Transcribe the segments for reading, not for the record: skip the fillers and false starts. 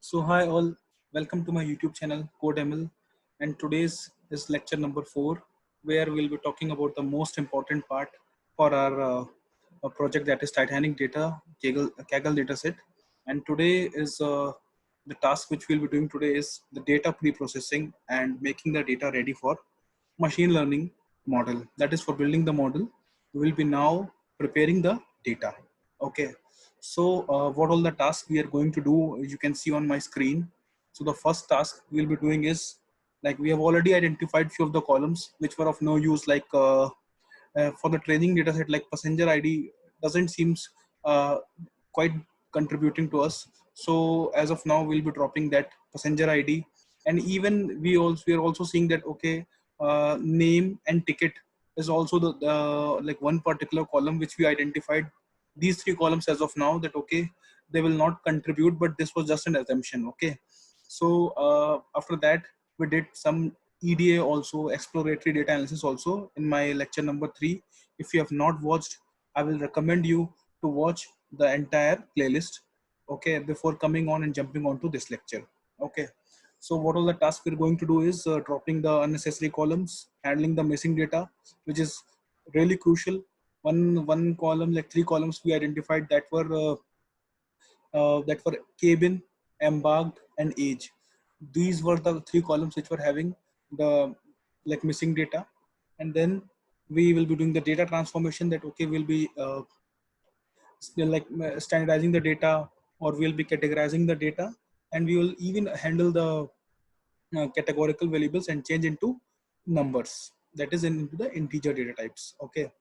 So hi all, welcome to my YouTube channel CodeML, and today's is lecture number 4, where we'll be talking about the most important part for our project, that is Titanic data Kaggle dataset. And today is the task which we'll be doing today is the data pre-processing and making the data ready for machine learning model. That is for building the model. We will be now preparing the data. Okay. So what all the tasks we are going to do, you can see on my screen. So the first task we'll be doing is, like, we have already identified few of the columns which were of no use, like for the training data set, like passenger ID doesn't seems uh, quite contributing to us. So as of now, we'll be dropping that passenger ID, and even we are also seeing that, okay, name and ticket is also the like one particular column which we identified. These three columns as of now, that okay, they will not contribute, but this was just an assumption. Okay, so after that we did some EDA also, exploratory data analysis also, in my lecture number 3. If you have not watched, I will recommend you to watch the entire playlist, okay, before coming on and jumping on to this lecture. Okay, so what all the tasks we're going to do is dropping the unnecessary columns, handling the missing data, which is really crucial. One column, like 3 columns we identified that were cabin, embarked, and age. These were the 3 columns which were having the, like, missing data. And then we will be doing the data transformation, that okay, we'll be standardizing the data, or we'll be categorizing the data, and we will even handle the categorical variables and change into numbers, that is into the integer data types. Okay,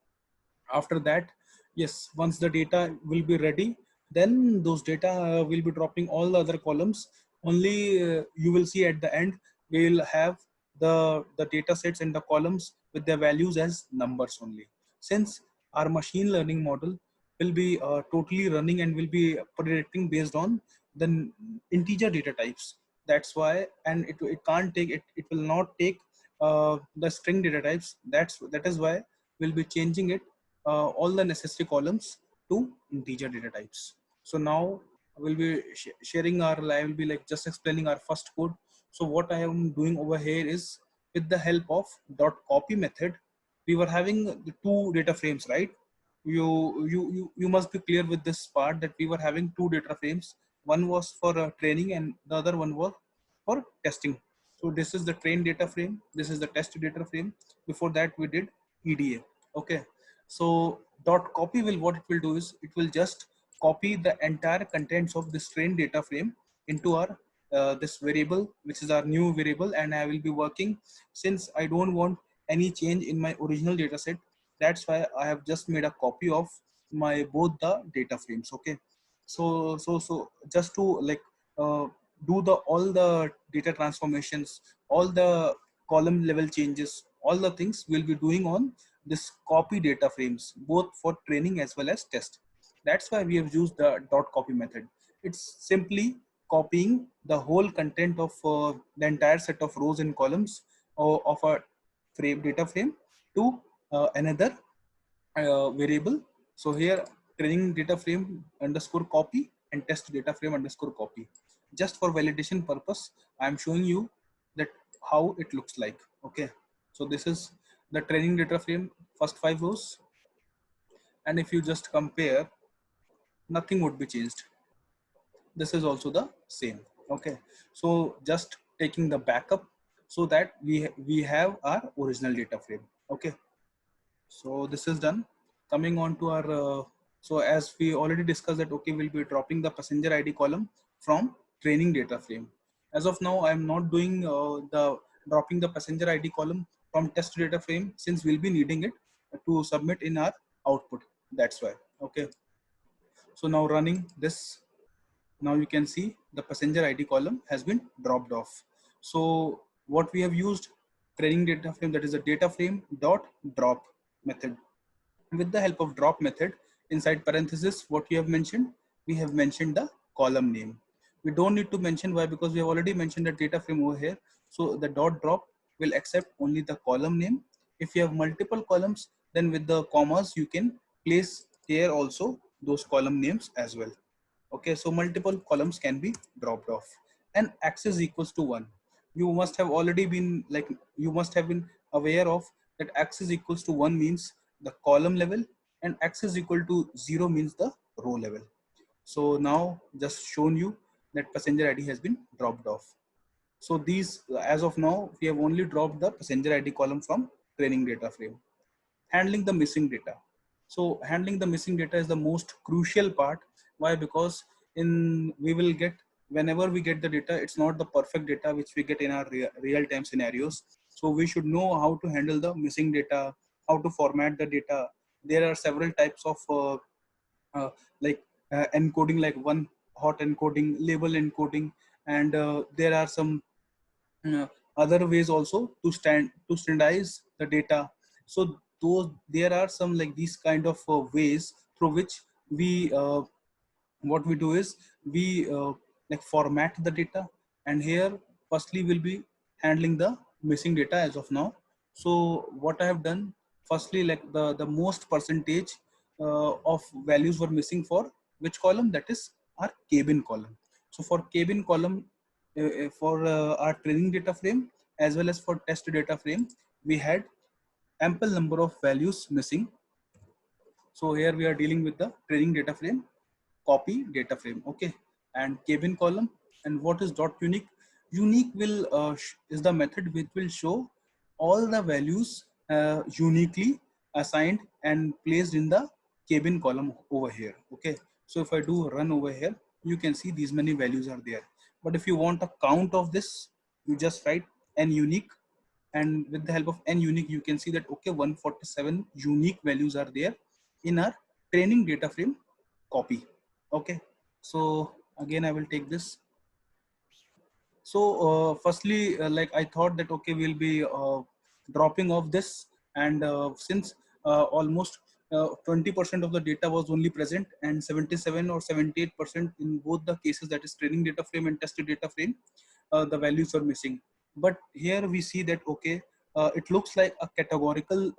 after that, yes, once the data will be ready, then those data will be dropping all the other columns. Only you will see at the end, we will have the data sets and the columns with their values as numbers only, since our machine learning model will be totally running and will be predicting based on the integer data types. That's why, and it can't take it, it will not take the string data types. That is why we'll be changing it, all the necessary columns to integer data types. So now we'll be sharing our, I will be like just explaining our first code. So what I am doing over here is, with the help of dot copy method, we were having the 2 data frames, right? You must be clear with this part, that we were having 2 data frames. One was for training and the other one was for testing. So this is the train data frame, this is the test data frame. Before that we did EDA. Okay, so dot copy will, what it will do is, it will just copy the entire contents of this train data frame into our this variable, which is our new variable, and I will be working, since I don't want any change in my original data set. That's why I have just made a copy of my both the data frames. Okay, so just to, like, do the all the data transformations, all the column level changes, all the things we'll be doing on this copy data frames, both for training as well as test. That's why we have used the dot copy method. It's simply copying the whole content of the entire set of rows and columns of a frame data frame to another variable. So here, training data frame underscore copy and test data frame underscore copy. Just for validation purpose, I am showing you that how it looks like. Okay, so this is the training data frame, first 5 rows, and if you just compare, nothing would be changed. This is also the same. Okay, so just taking the backup, so that we have our original data frame. Okay, so this is done. Coming on to our so as we already discussed that, okay, we'll be dropping the passenger ID column from training data frame. As of now, I am not doing the dropping the passenger ID column from test data frame, since we'll be needing it to submit in our output. That's why. Okay, so now running this, now you can see the passenger ID column has been dropped off. So what we have used, training data frame, that is a data frame dot drop method. With the help of drop method, inside parenthesis, what you have mentioned, we have mentioned the column name. We don't need to mention, why? Because we have already mentioned the data frame over here. So the dot drop will accept only the column name. If you have multiple columns, then with the commas you can place here also those column names as well. Okay, so multiple columns can be dropped off. and x is equals to 1. You must have already been like, you must have been aware of that x is equals to 1 means the column level, and x is equal to 0 means the row level. So now just shown you that passenger ID has been dropped off. So these, as of now, we have only dropped the passenger ID column from training data frame. Handling the missing data. So handling the missing data is the most crucial part. Why? Because in we will get, whenever we get the data, it's not the perfect data which we get in our real-time scenarios. So we should know how to handle the missing data, how to format the data. There are several types of uh, like encoding, like one hot encoding, label encoding, and there are some uh, other ways also to standardize the data. So those, there are some like these kind of ways through which we what we do is we like format the data. And here firstly we'll be handling the missing data as of now. So what I have done, firstly, like the most percentage of values were missing for which column, that is our cabin column. So for cabin column, for our training data frame as well as for test data frame, we had ample number of values missing. So here we are dealing with the training data frame, copy data frame, okay, and cabin column. And what is dot unique? Unique will is the method which will show all the values uniquely assigned and placed in the cabin column over here, okay. So if I do run over here, you can see these many values are there. But if you want a count of this, you just write n unique, and with the help of n unique, you can see that okay, 147 unique values are there in our training data frame copy, okay. So again I will take this. So firstly, like I thought that okay, we'll be dropping off this, and since almost 20% of the data was only present, and 77 or 78% in both the cases, that is training data frame and test data frame, the values are missing. But here we see that okay, it looks like a categorical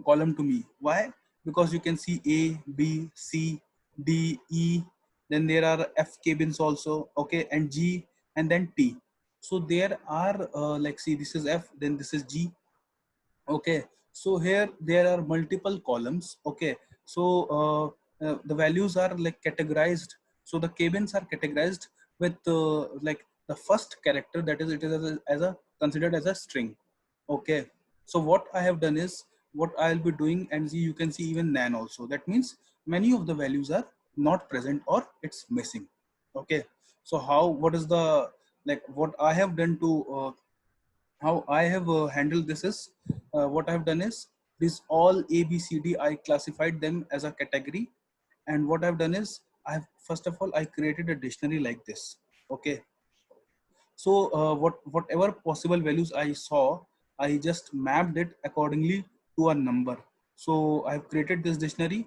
column to me. Why? Because you can see A, B, C, D, E, then there are F cabins also, okay, and G, and then T. So there are like, see, this is F, then this is G, okay. So here there are multiple columns, okay. So the values are like categorized. So the cabins are categorized with like the first character, that is, it is as a considered as a string, okay. So what I have done is, what I'll be doing, and see, you can see even nan also, that means many of the values are not present or it's missing, okay. So how, what is the, like what I have done to how I have handled this is, what I have done is, this all A, B, C, D, I classified them as a category. And what I've done is, I've, first of all, I created a dictionary like this, okay. So whatever possible values I saw, I just mapped it accordingly to a number. So I've created this dictionary.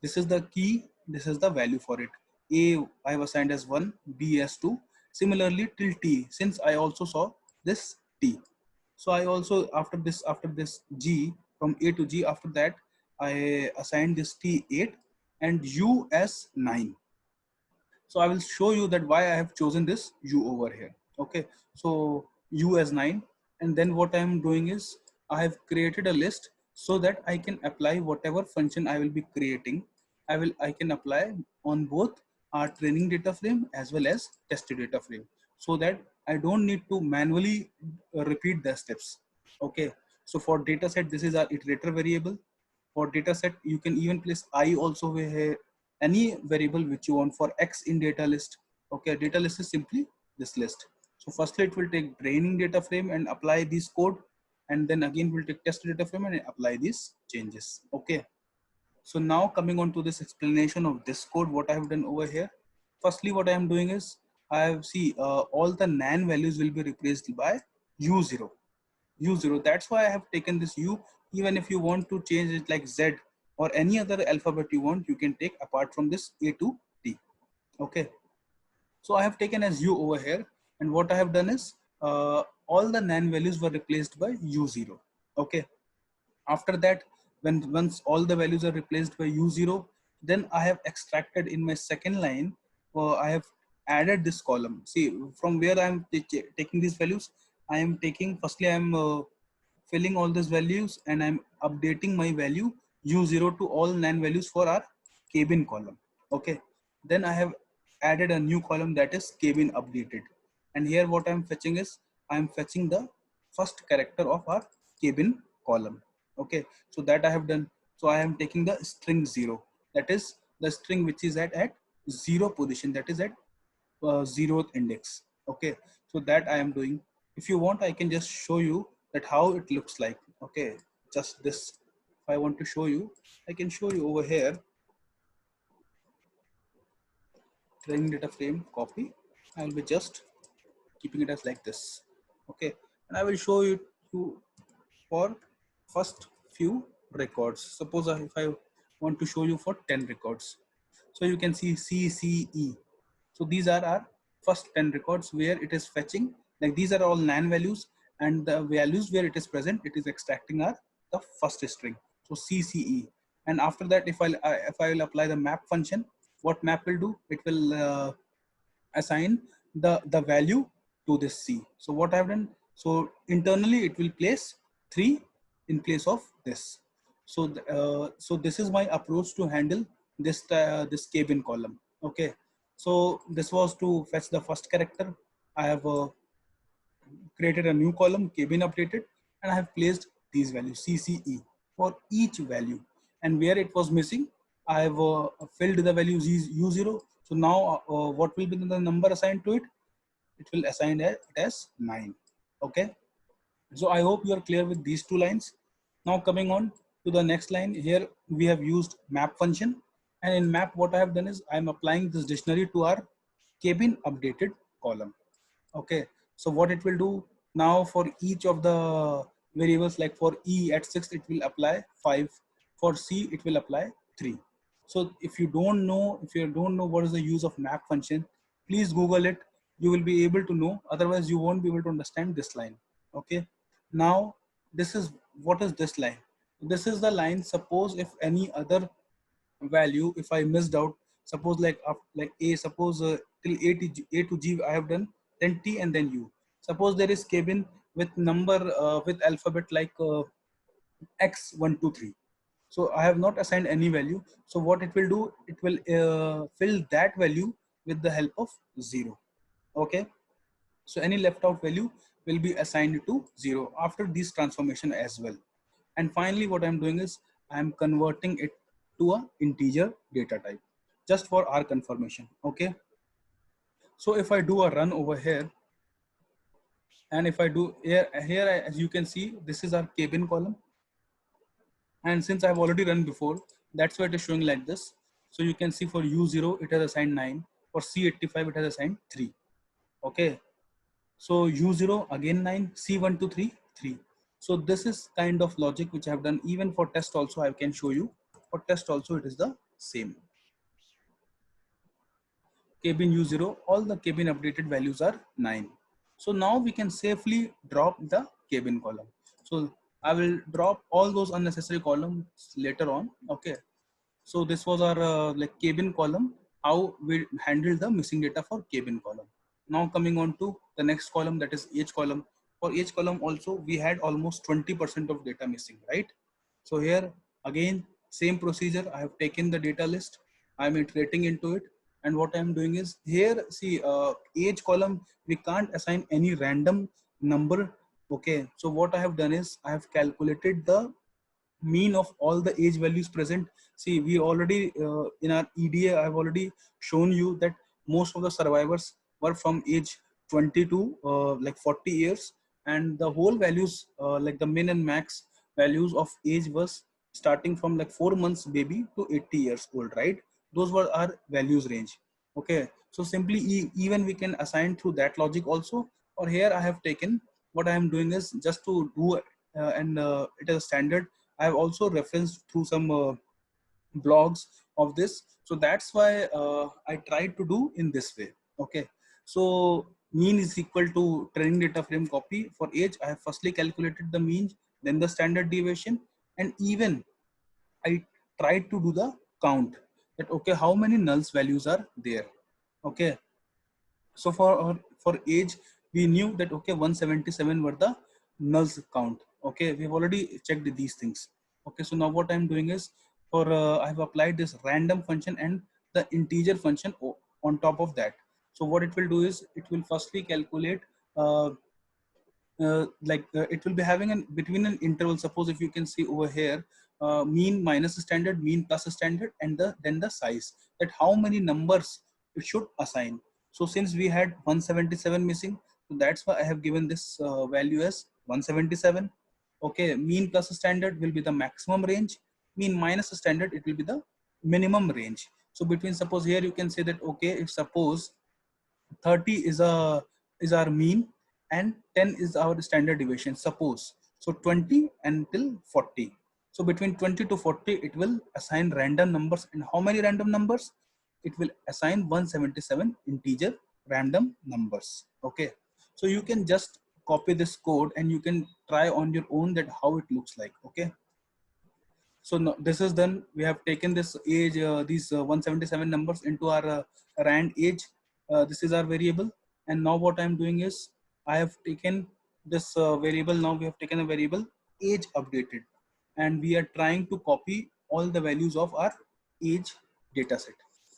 This is the key. This is the value for it. A I have assigned as 1, B as 2. Similarly till T, since I also saw this T. So I also, after this G, from A to G, after that I assigned this T 8 and U as 9. So I will show you that why I have chosen this U over here, okay. So U as 9, and then what I am doing is, I have created a list so that I can apply whatever function I will be creating. I can apply on both our training data frame as well as test data frame, so that I don't need to manually repeat the steps, okay. So for data set, this is our iterator variable. For data set, you can even place I also where any variable which you want for X in data list. Okay, data list is simply this list. So firstly, it will take training data frame and apply this code. And then again, we'll take test data frame and apply these changes. Okay. So now coming on to this explanation of this code, what I have done over here. Firstly, what I am doing is, I have see all the nan values will be replaced by U0. U0. That's why I have taken this U. Even if you want to change it like Z or any other alphabet you want, you can take apart from this A to T. Okay. So I have taken as U over here. And what I have done is, all the nan values were replaced by U0. Okay. After that, once all the values are replaced by U0, then I have extracted in my second line, I have added this column. See, from where I am taking these values, I am taking, firstly I am filling all these values and I'm updating my value u0 to all 9 values for our kbin column. Okay, then I have added a new column, that is kbin updated, and here what I'm fetching is I'm fetching the first character of our kbin column. Okay, so that I have done. So I am taking the string 0, that is the string which is at 0 position, that is at 0th index. Okay, so that I am doing. If you want, I can just show you that how it looks like. Okay, just this, if I want to show you, I can show you over here. Training data frame copy, I will be just keeping it as like this. Okay, and I will show you for first few records. Suppose if I want to show you for 10 records, so you can see CCE. So these are our first 10 records where it is fetching, like these are all NaN values, and the values where it is present, it is extracting our the first string. So CCE. And after that, if I will apply the map function, what map will do? It will assign the value to this C. So what I've done, so internally it will place 3 in place of this. So so this is my approach to handle this kbin column. Okay, so this was to fetch the first character. I have created a new column kbin updated, and I have placed these values CCE for each value, and where it was missing, I have filled the values u0. So now what will be the number assigned to it? It will assign it as 9. Okay, so I hope you are clear with these two lines. Now coming on to the next line, here we have used map function, and in map what I have done is I am applying this dictionary to our kbin updated column. Okay, so what it will do now, for each of the variables, like for E at 6 it will apply 5, for C it will apply 3. So if you don't know, what is the use of map function, please Google it. You will be able to know, otherwise you won't be able to understand this line. Okay, now this is, what is this line? This is the line, suppose if any other value, if I missed out, suppose like A, suppose till A to G I have done, then T and then U. Suppose there is kbin with number with alphabet like X123. So I have not assigned any value. So what it will do, it will fill that value with the help of 0. Okay, so any left out value will be assigned to 0 after this transformation as well. And finally, what I'm doing is I'm converting it to a integer data type, just for our confirmation. Okay, so if I do a run over here, and if I do here, as you can see, this is our kbin column, and since I've already run before, that's why it is showing like this. So you can see for u0 it has assigned 9, for C85 it has assigned 3. Okay, so u0 again 9, C123 3. So this is kind of logic which I have done. Even for test also I can show you. For test also it is the same. Kbin u0, all the kbin updated values are 9. So now we can safely drop the kbin column. So I will drop all those unnecessary columns later on. Okay, so this was our like kbin column, how we handle the missing data for kbin column. Now coming on to the next column, that is age column. For age column also we had almost 20% of data missing, right? So here again same procedure. I have taken the data list, I am iterating into it, and what I am doing is here, see, age column we can't assign any random number. Okay, so what I have done is I have calculated the mean of all the age values present. See, we already in our EDA I have already shown you that most of the survivors were from age 20 to like 40 years, and the whole values like the min and max values of age was starting from like 4 months baby to 80 years old, right? Those were our values range. Okay, so simply even we can assign through that logic also. Or here I have taken, what I am doing is just to do and it is a standard. I have also referenced through some blogs of this. So that's why I tried to do in this way. Okay, so mean is equal to training data frame copy. For age, I have firstly calculated the mean, then the standard deviation, and even I tried to do the count, that okay, how many nulls values are there. Okay, So for age, we knew that okay, 177 were the nulls count. Okay, we've already checked these things. Okay, so now what I'm doing is for I've applied this random function and the integer function on top of that. So what it will do is it will firstly calculate uh, it will be having an between an interval. Suppose if you can see over here, mean minus standard, mean plus standard, and then the size, that how many numbers it should assign. So since we had 177 missing, so that's why I have given this value as 177. Okay, mean plus standard will be the maximum range, mean minus standard it will be the minimum range. So between, suppose here you can say that okay, if suppose 30 is our mean and 10 is our standard deviation, suppose. So 20 until 40. So between 20 to 40 it will assign random numbers. And how many random numbers? It will assign 177 integer random numbers. Okay, so you can just copy this code and you can try on your own that how it looks like. Okay, so no, this is done. We have taken this age, these 177 numbers into our rand age. This is our variable. And now what I'm doing is I have taken this variable. Now we have taken a variable age updated, and we are trying to copy all the values of our age data set.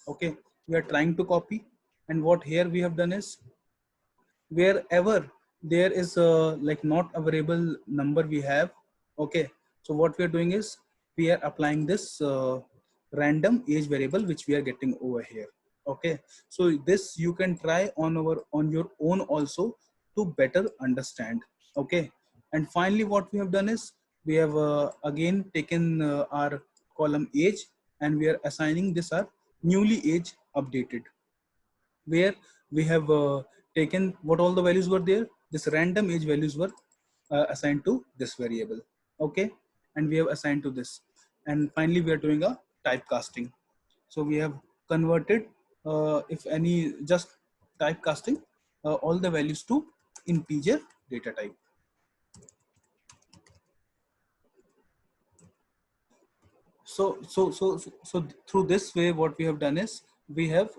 Okay, we are trying to copy. And what here we have done is wherever there is a like not a variable number we have. Okay, so what we are doing is we are applying this random age variable which we are getting over here. Okay, so this you can try on your own also to better understand. Okay, and finally what we have done is we have again taken our column age and we are assigning this our newly age updated, where we have taken what all the values were there. This random age values were assigned to this variable. Okay, and we have assigned to this. And finally we are doing a typecasting. So we have converted if any just typecasting all the values to integer data type. So through this way what we have done is we have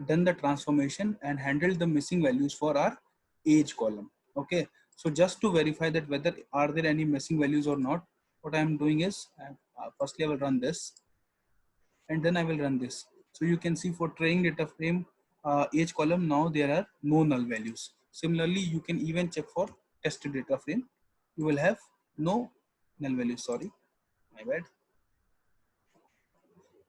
done the transformation and handled the missing values for our age column. Okay, so just to verify that whether are there any missing values or not, what I am doing is firstly I will run this and then I will run this. So you can see for training data frame age column, now there are no null values. Similarly you can even check for test data frame, you will have no null values. Sorry, my bad.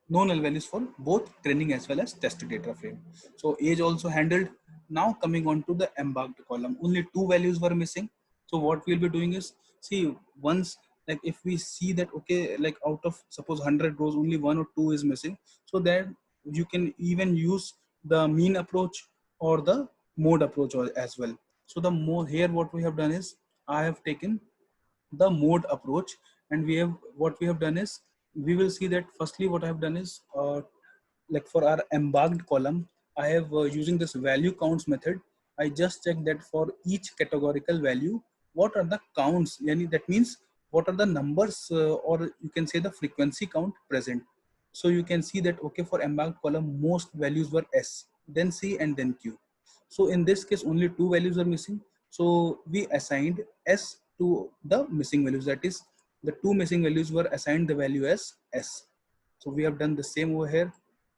No null values for both training as well as test data frame. So age also handled. Now coming on to the embarked column, only two values were missing. So what we'll be doing is, see, once like if we see that okay, like out of suppose 100 rows only one or two is missing, so then you can even use the mean approach or the mode approach as well. So the more here what we have done is I have taken the mode approach, and we have what we have done is we will see that firstly what I have done is like for our embarked column I have using this value counts method, I just check that for each categorical value what are the counts, yani that means what are the numbers or you can say the frequency count present. So you can see that okay, for embarked column most values were S, then C, and then Q. So in this case only two values are missing, so we assigned S to the missing values, that is the two missing values were assigned the value as S. So we have done the same over here.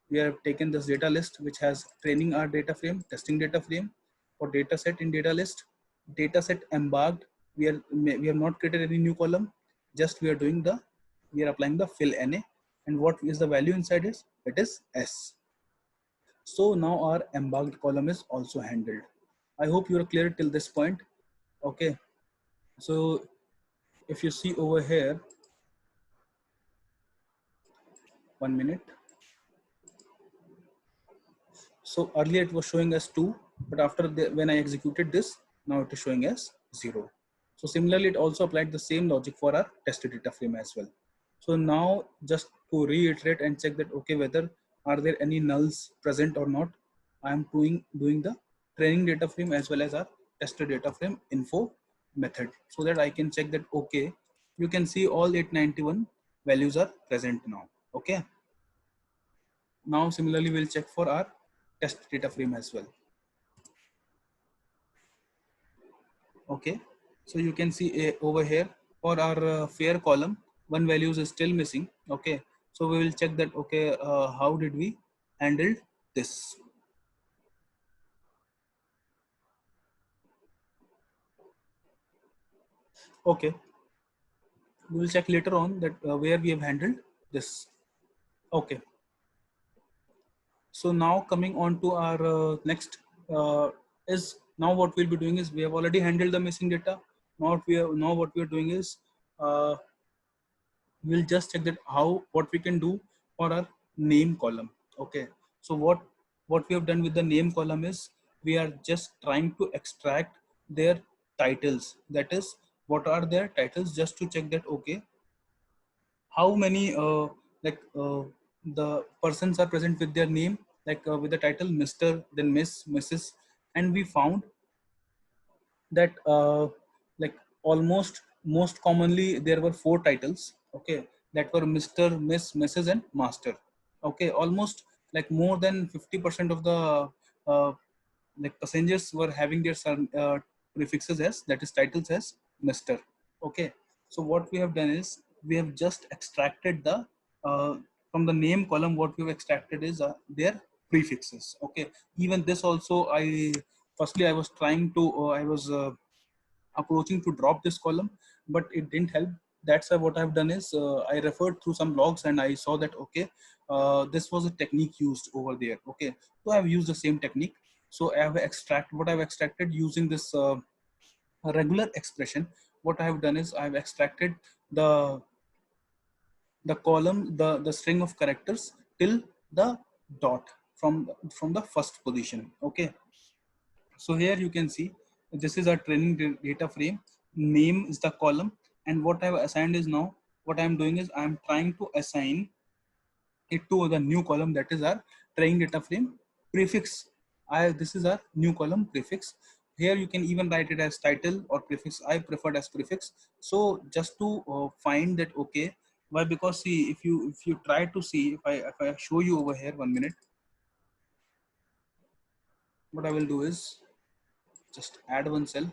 We have taken this data list which has training our data frame, testing data frame, for data set in data list, data set embarked. We have not created any new column, just we are doing the, we are applying the fill NA, and what is the value inside is it is S. So now our embarked column is also handled. I hope you are clear till this point. Okay, so if you see over here, 1 minute. So earlier it was showing as 2, but after when I executed this, now it is showing as 0. So similarly, it also applied the same logic for our test data frame as well. So now just to reiterate and check that, okay, whether are there any nulls present or not, I am doing the training data frame as well as our test data frame info method, so that I can check that, okay, you can see all 891 values are present now. Okay. Now similarly we'll check for our test data frame as well. Okay, so you can see over here for our fair column, one values is still missing. Okay, so we will check that. Okay, how did we handle this? Okay, we will check later on that where we have handled this. Okay, so now coming on to our next is now what we'll be doing is we have already handled the missing data. Now what we are doing is uh, we'll just check that how what we can do for our name column. Okay, so what we have done with the name column is we are just trying to extract their titles, that is what are their titles, just to check that okay how many like the persons are present with their name, like with the title Mr., then Miss, Mrs., and we found that like almost most commonly there were four titles. Okay, that were Mr., Miss, Mrs., and Master. Okay, almost like more than 50% of the uh, like passengers were having their prefixes as, that is titles as Mr. Okay, so what we have done is we have just extracted the uh, from the name column, what we've extracted is their prefixes. Okay, even this also I firstly I was trying to I was approaching to drop this column, but it didn't help. That's why what I've done is I referred through some blogs and I saw that okay, this was a technique used over there. Okay, so I've used the same technique. So I have what I've extracted using this regular expression. What I have done is I've extracted the column, the string of characters till the dot from the first position. Okay, so here you can see this is our training data frame. Name is the column, and what I've assigned is now what I'm doing is I'm trying to assign it to the new column, that is our training data frame prefix. This is our new column prefix. Here you can even write it as title or prefix. I preferred as prefix. So just to find that okay, why? Because see, if you try to see, if I show you over here, 1 minute, what I will do is just add one cell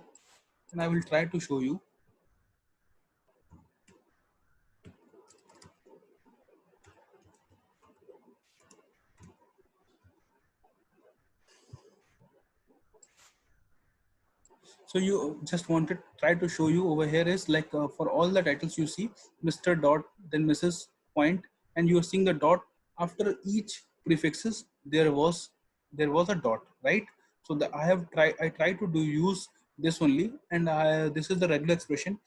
and I will try to show you. So you just wanted try to show you over here is like for all the titles you see Mr. Dot, then Mrs. Point, and you are seeing the dot after each prefixes there was a dot, right? So the I try to do use this only, and this is the regular expression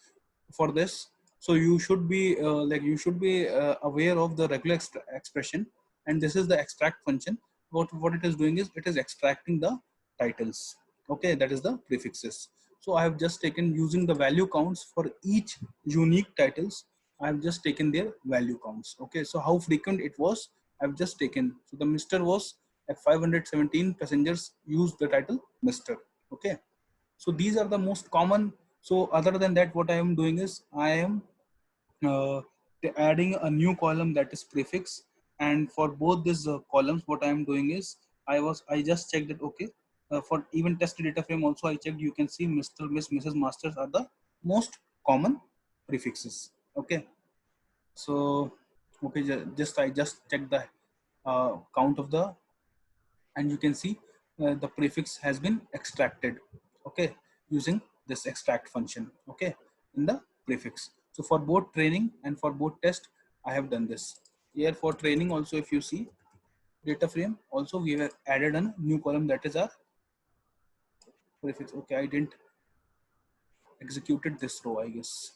for this. So you should be aware of the regular expression, and this is the extract function. What it is doing is it is extracting the titles. Okay, that is the prefixes. So I have just taken using the value counts for each unique titles. I have just taken their value counts. Okay, so how frequent it was, I've just taken. So the Mr. was at 517 passengers used the title Mr. Okay, so these are the most common. So other than that, what I am doing is I am uh, adding a new column, that is prefix. And for both these columns, what I am doing is I just checked it. Okay, for even test data frame also I checked. You can see Mr., Miss, Mrs., Masters are the most common prefixes. Okay, so okay, just I just checked the count of the, and you can see the prefix has been extracted. Okay, using this extract function. Okay, in the prefix. So for both training and for both test I have done this. Here for training also, if you see data frame also we have added a new column, that is our prefix. Okay, I didn't executed this row, I guess.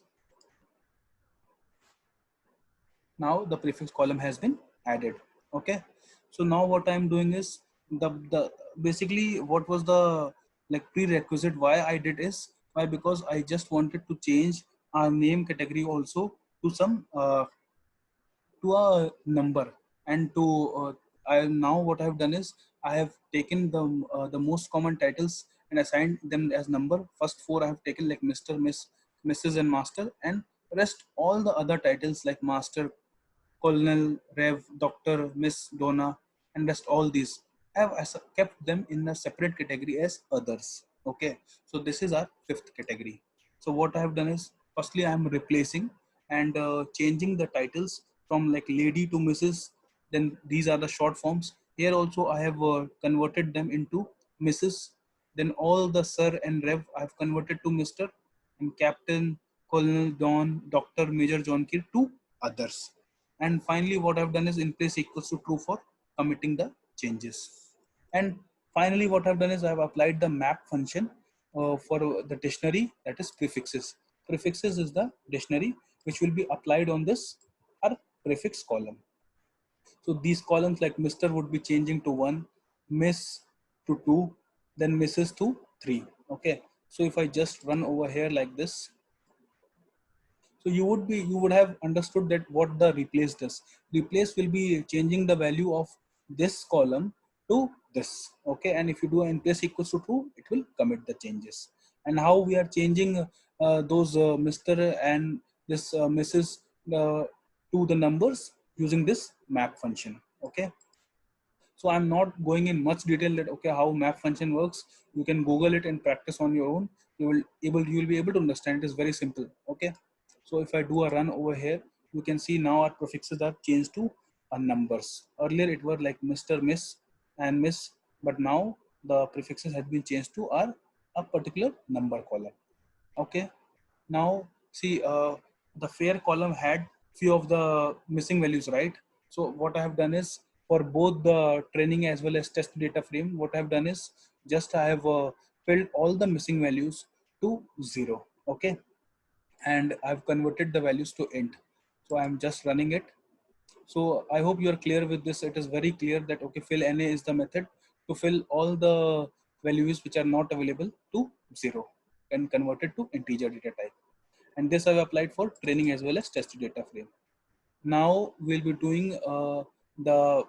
Now the prefix column has been added. Okay, so now what I'm doing is the basically what was the like prerequisite why I did is why, because I just wanted to change our name category also to some to a number, and to I now what I have done is I have taken the most common titles and assigned them as number. First four I have taken like Mr., Miss, Mrs., and Master, and rest all the other titles like Master, Colonel, Rev, Doctor, Miss, Donna, and rest all these. I have kept them in a separate category as others. Okay, so this is our fifth category. So what I have done is, firstly I am replacing and changing the titles from like lady to Mrs. Then these are the short forms. Here also I have converted them into Mrs. Then all the sir and rev I have converted to Mr. And captain, colonel, don, doctor, major, John Key to others. And finally what I've done is in place equals to true for committing the changes. And finally what I've done is I've applied the map function for the dictionary, that is prefixes. Prefixes is the dictionary which will be applied on this our prefix column. So these columns like Mr. would be changing to 1, Miss to 2, then Mrs. to 3. Okay. So if I just run over here like this, so you would have understood that what the replace does. Replace will be changing the value of this column to this. Okay, and if you do in place equals to true, it will commit the changes. And how we are changing those Mr. and this Mrs. To the numbers using this map function. Okay, so I'm not going in much detail that okay how map function works. You can Google it and practice on your own. You will be able to understand. It is very simple. Okay. So if I do a run over here, you can see now our prefixes are changed to numbers. Earlier it were like Mr., Miss, and Miss, but now the prefixes have been changed to our a particular number column. Okay. Now see the fair column had few of the missing values, right? So what I have done is for both the training as well as test data frame, what I have done is just I have filled all the missing values to 0. Okay, and I've converted the values to int. So I'm just running it. So I hope you're clear with this. It is very clear that okay, fill NA is the method to fill all the values which are not available to 0 and convert it to integer data type. And this I've applied for training as well as test data frame. Now we'll be doing the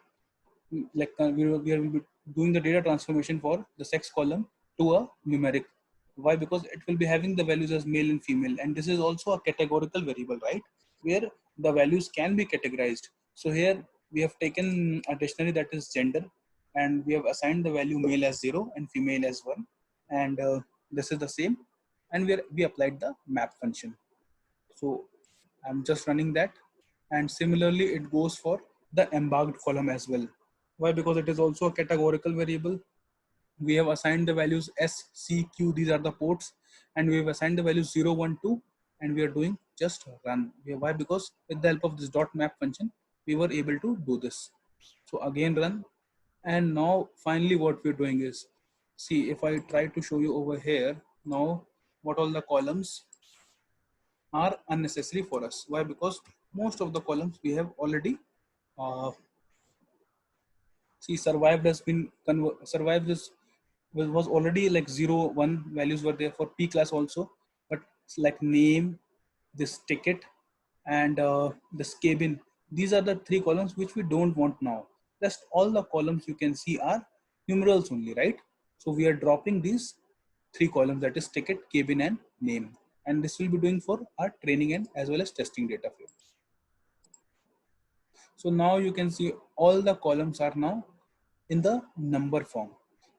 we will be doing the data transformation for the sex column to a numeric. Why? Because it will be having the values as male and female, and this is also a categorical variable, right? Where the values can be categorized. So here we have taken a dictionary that is gender, and we have assigned the value male as 0 and female as 1, and this is the same, and we applied the map function. So I'm just running that. And similarly, it goes for the embarked column as well. Why? Because it is also a categorical variable. We have assigned the values S, C, Q, these are the ports. And we have assigned the values 0, 1, 2, and we are doing just run. Why? Because with the help of this dot map function, we were able to do this. So again run. And now finally what we're doing is, see if I try to show you over here, now what all the columns are unnecessary for us. Why? Because most of the columns we have already see survived has been survived is was already like 0, 1 values were there for P class also, but it's like name, this ticket, and this cabin. These are the three columns which we don't want now. Rest all the columns you can see are numerals only, right? So we are dropping these three columns, that is ticket, cabin, and name, and this will be doing for our training and as well as testing data frame. So now you can see all the columns are now in the number form.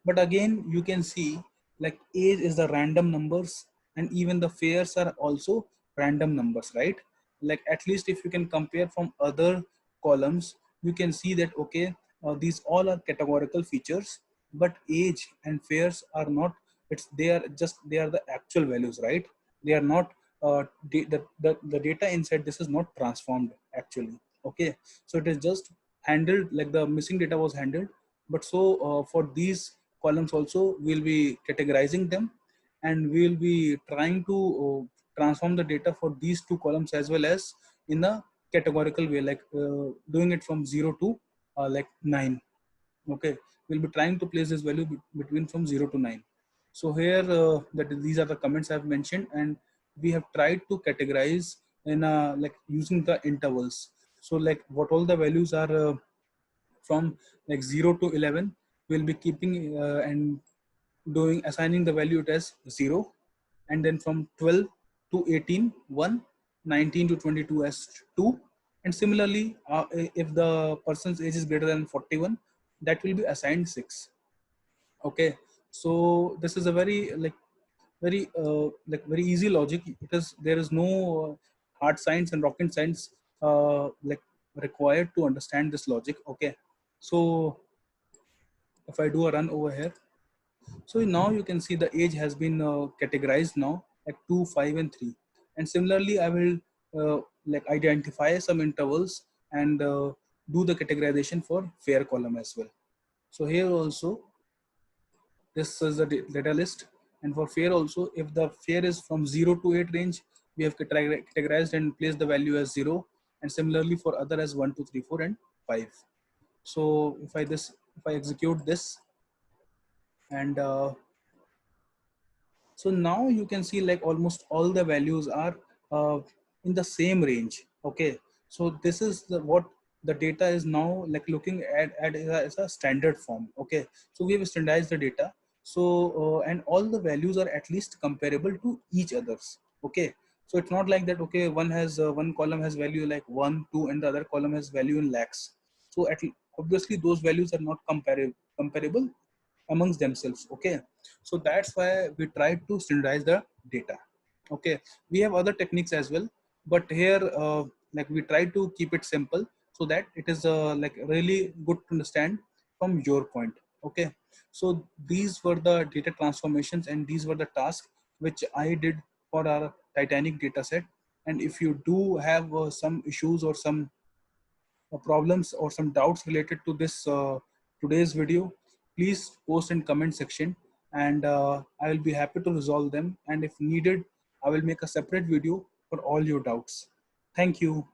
But again, you can see like age is the random numbers, and even the fairs are also random numbers, right? Like at least if you can compare from other columns, you can see that, okay, these all are categorical features, but age and fairs are not, they are just, they are the actual values, right? They are not, the data inside this is not transformed actually. Okay, so it is just handled like the missing data was handled. But so for these columns also we'll be categorizing them, and we'll be trying to transform the data for these two columns as well as in the categorical way, like doing it from 0 to like 9. Okay, we'll be trying to place this value between from 0 to 9. So here that these are the comments I've mentioned, and we have tried to categorize in like using the intervals. So like what all the values are from like 0 to 11, we'll be keeping and doing assigning the value as 0, and then from 12 to 18 1, 19 to 22 as 2, and similarly if the person's age is greater than 41, that will be assigned 6. Okay, So this is a very very easy logic. Because there is no hard science and rocket science like required to understand this logic. Okay, so if I do a run over here, so now you can see the age has been categorized now at 2, 5, and 3. And similarly, I will like identify some intervals and do the categorization for fair column as well. So here also, this is the data list. And for fair also, if the fair is from 0 to 8 range, we have categorized and placed the value as 0. And similarly for other as 1, 2, 3, 4, and 5. So if I execute this, and so now you can see like almost all the values are in the same range. Okay, so this is what the data is now like looking at as a standard form. Okay, so we have standardized the data. So and all the values are at least comparable to each others. Okay, so it's not like that. Okay, one column has value like 1, 2, and the other column has value in lakhs. So obviously those values are not comparable amongst themselves. Okay, so that's why we try to standardize the data. Okay, we have other techniques as well, but here like we try to keep it simple so that it is like really good to understand from your point. Okay, so these were the data transformations and these were the tasks which I did for our Titanic data set. And if you do have some issues or some problems or some doubts related to this today's video, please post in comment section, and I will be happy to resolve them. And if needed, I will make a separate video for all your doubts. Thank you.